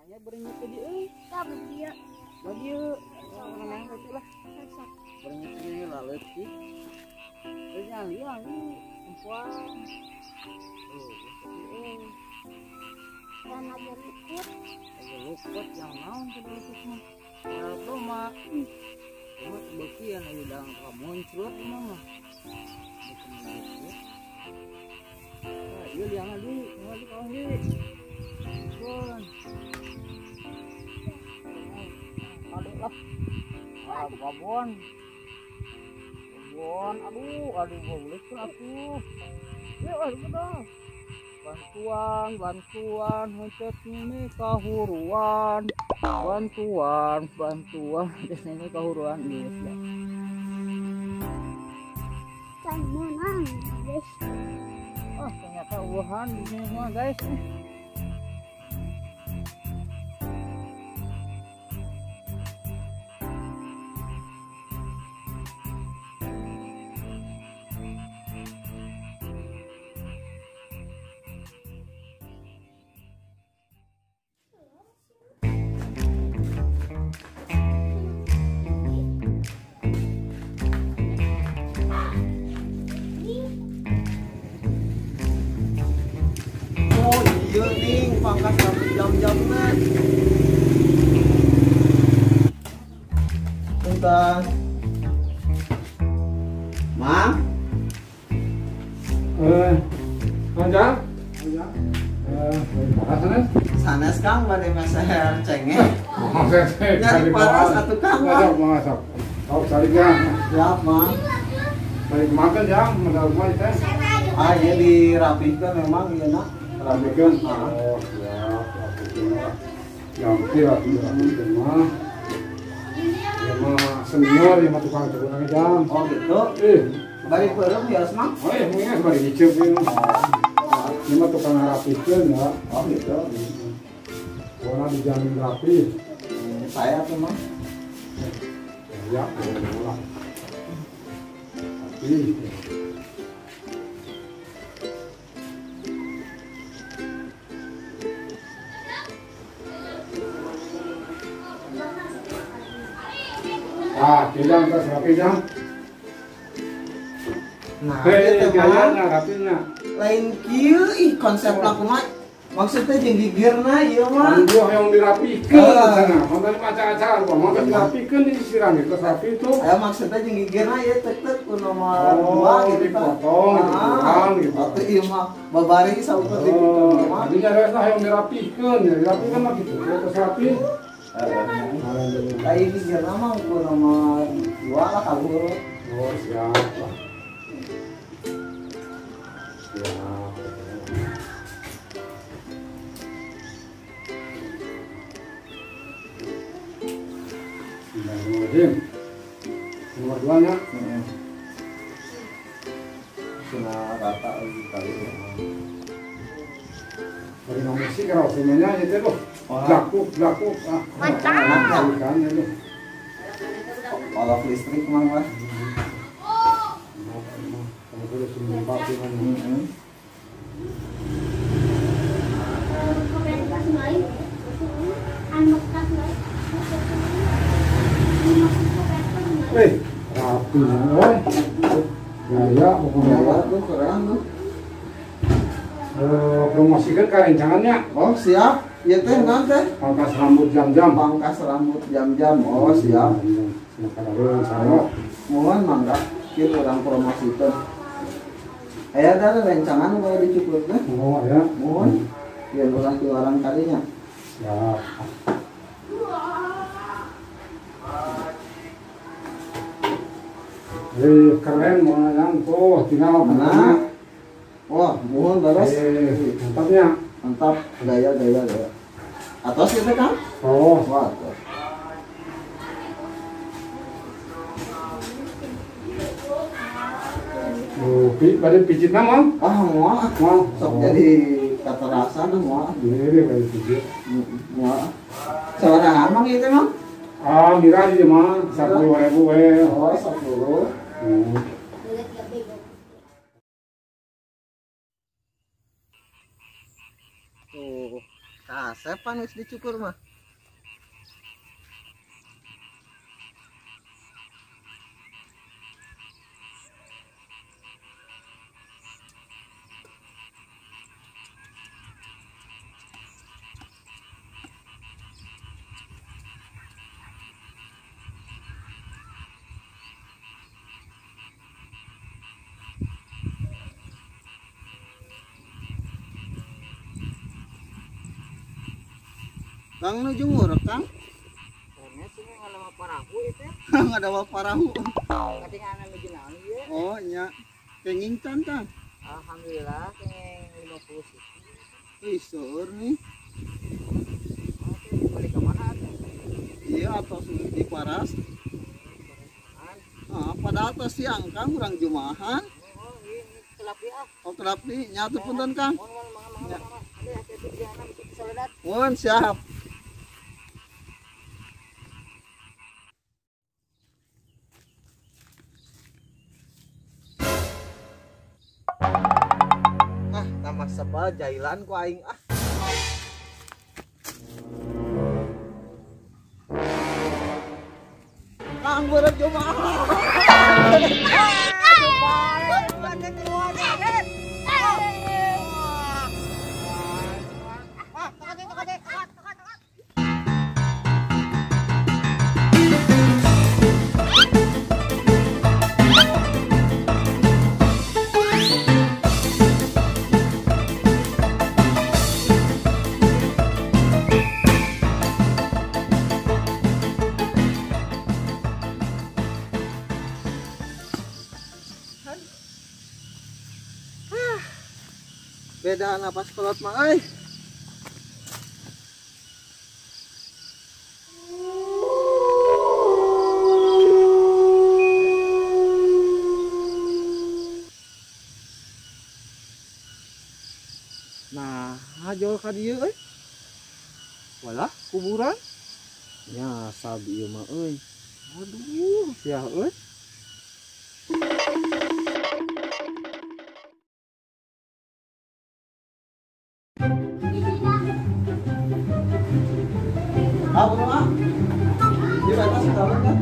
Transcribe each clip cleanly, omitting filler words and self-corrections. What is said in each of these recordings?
Hanya berenyit ke dia. Kamu dia. Lagi yuk. Menang itu lah. Berenyit ke dia lalu sih. Terus nyali lagi. Perempuan. Dan lagi luput. Lagi luput yang naon tadi luputnya. Kalau mah. Cuma terbukti yang lagi dalam muncul mah. Iya liang lagi, lagi kawan di. Pun. Aduh lah. Babon. Babon, aduh boleh tuh aku. Ya aduh dah. Bantuan hajat ini kahuruan. Bantuan. Ini kahuruan guys ya. Kan menang, guys. Oh ternyata Wuhan di sini semua guys. Iya ning pangkas satu jam-jam nih. Bentar. Mang. Panjang? Sanes Kang bade meser cengeng. Nyari paras satu Kang. Masak. Kau cari kan? Siap, Mang. Cari makan ya, mendapat rumah itu. Ah, iya dirapihkan memang iya nak. Rapikan. Oh, siap. Rapikan. Yang rapikan mah. Ya mah senior ya mah tukang cukup jam. Oh gitu. Bari perem ya Mang. Oh iya, mungkin bari dicep ini. Ini mah tukang rapikan ya. Oh gitu. Orang dijamin rapi. Saya tuh Mang. Ya, boleh. Tapi kijang terus rapi jang. Nah, Hei, itu gayanya Mang. rapinya. Lain kieu ih konsep laku mah. Maksudnya jeung gigirna ieu mah. Buah yang dirapikeun sana. Mantan acara-acara gua mah dirapikeun disirami terus rapi itu. Ya maksudnya jeung gigirna ieu tek-tek ku nomor 2 gitu kan. Dipotong, dikurangan gitu. Atau ieu mah babari saukur di kitu mah. Tadinya resah yang dirapikeun, ya dirapikeun mah gitu. Terus rapi. Lain gigirna mah ku nomor 2 lah kabur. Oh, siap. Siap. Nomor 2 nya. Cina rata lagi kali ya. Dari nomor sih kalau semuanya itu loh. Blakuk. Mantap. Kan itu. Olok listrik mang lah. Kamu boleh sini pakai mana? Rapi nih, gaya pokoknya. Ya tuh keren tuh. Promosikan kerencangannya. Oh siap. Ieu teh naon teh? Pangkas rambut jam-jam. Pangkas rambut jam-jam. Oh siap. Silakan saya. Mohon mangga kieu urang promosikeun. Aya da rencangan bae dicukur teh. Oh ya. Mohon. Biar urang keluaran kalinya. Siap. Keren mau yang tuh tinggal Mana? Wah, mohon beres. Mantapnya. Mantap, gaya. Atas kita kan? Oh, Wah, atas. pada pijit nama? Mau sok jadi keterasan mau. Ini pada pijit. Mau. Seorang amang itu mah? Mira di mah 10.000 we. Oh, 10. Tuh, kas. kasepan geus dicukur mah. Kang nuju ngurek Kang. Karena sini kalau mau parahu itu Nggak ada parahu. ketinggalan nuju naon ieu. Oh nya kenging can Kang. Alhamdulillah kenging 50 sih. Ih seur nih. Oke, balik ke mana atuh? Iya atau sulit di paras. Ah, padahal teh siang Kang urang jumahan. Oh, ini telapi ah. Oh terapi nyatu punten Kang. Mohon mangga. Ada hati-hati di jalan bisa soledat. Mohon siap. Ah, tambah sebel jailan ku aing ah. Kang beureup jumahan. Beda napas kolot mah euy. Nah, hajol ka dieu euy. Walah kuburan. Nya sabi ieu mah euy. Aduh, sia euy. Apa mah? Di batas kawan kan?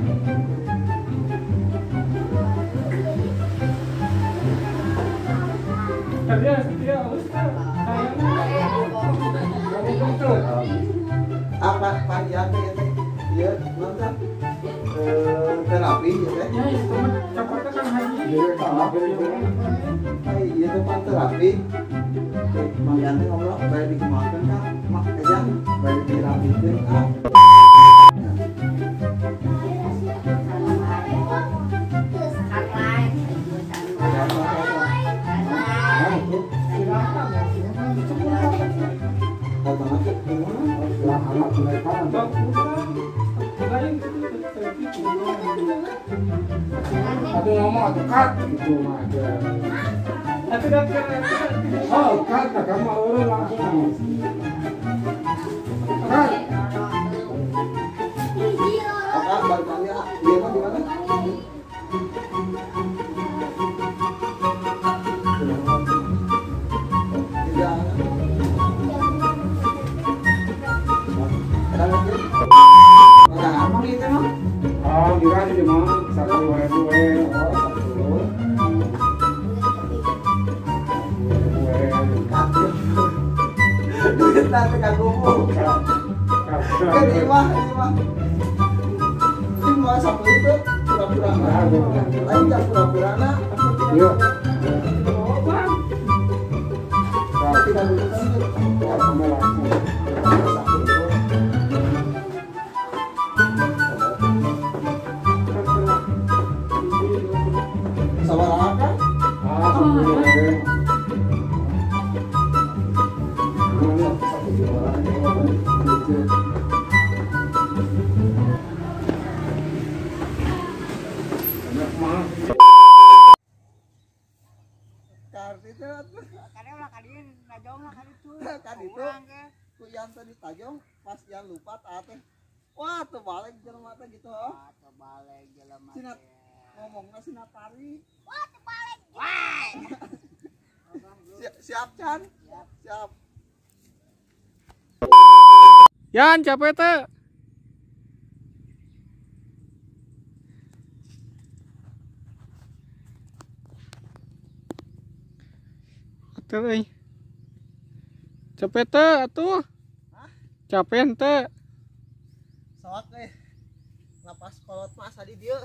Apa panjang teh teh? Ieu naon teh? Terapi ya teh. Iya teh pan terapi. Panjang teh ngobrol bae dikemakeun Kang. Mak ejang bae dirapikeun ah. Ada ngomong atau cut gitu aja. Oh, cut, kamu orang langsung. Cut. Apa balik lagi ah? Dia mah di mana? Oh, kira di mana? Satu wewe. Oh, satu. Duit nanti kagum. Kan ini mah. Ini mah sampai itu pura-pura. Lain jangan pura-pura nak. Iya. Tidak dulu kan. Ya, kamu langsung. Sabar kan? Ah, boleh. Kadang ulah kadieu najong lah kali itu. Kan itu ku yang tadi tajong pas yang lupa teh. Wah, terbalik jelema teh gitu. Terbalik jelema. Sinat ngomongna sinatari. Wah, terbalik. Siap Chan? Siap. Yan capek teh. Atuh euy. Capek teh atuh. Capek teh. Sok napas kolot mah asa di dieu.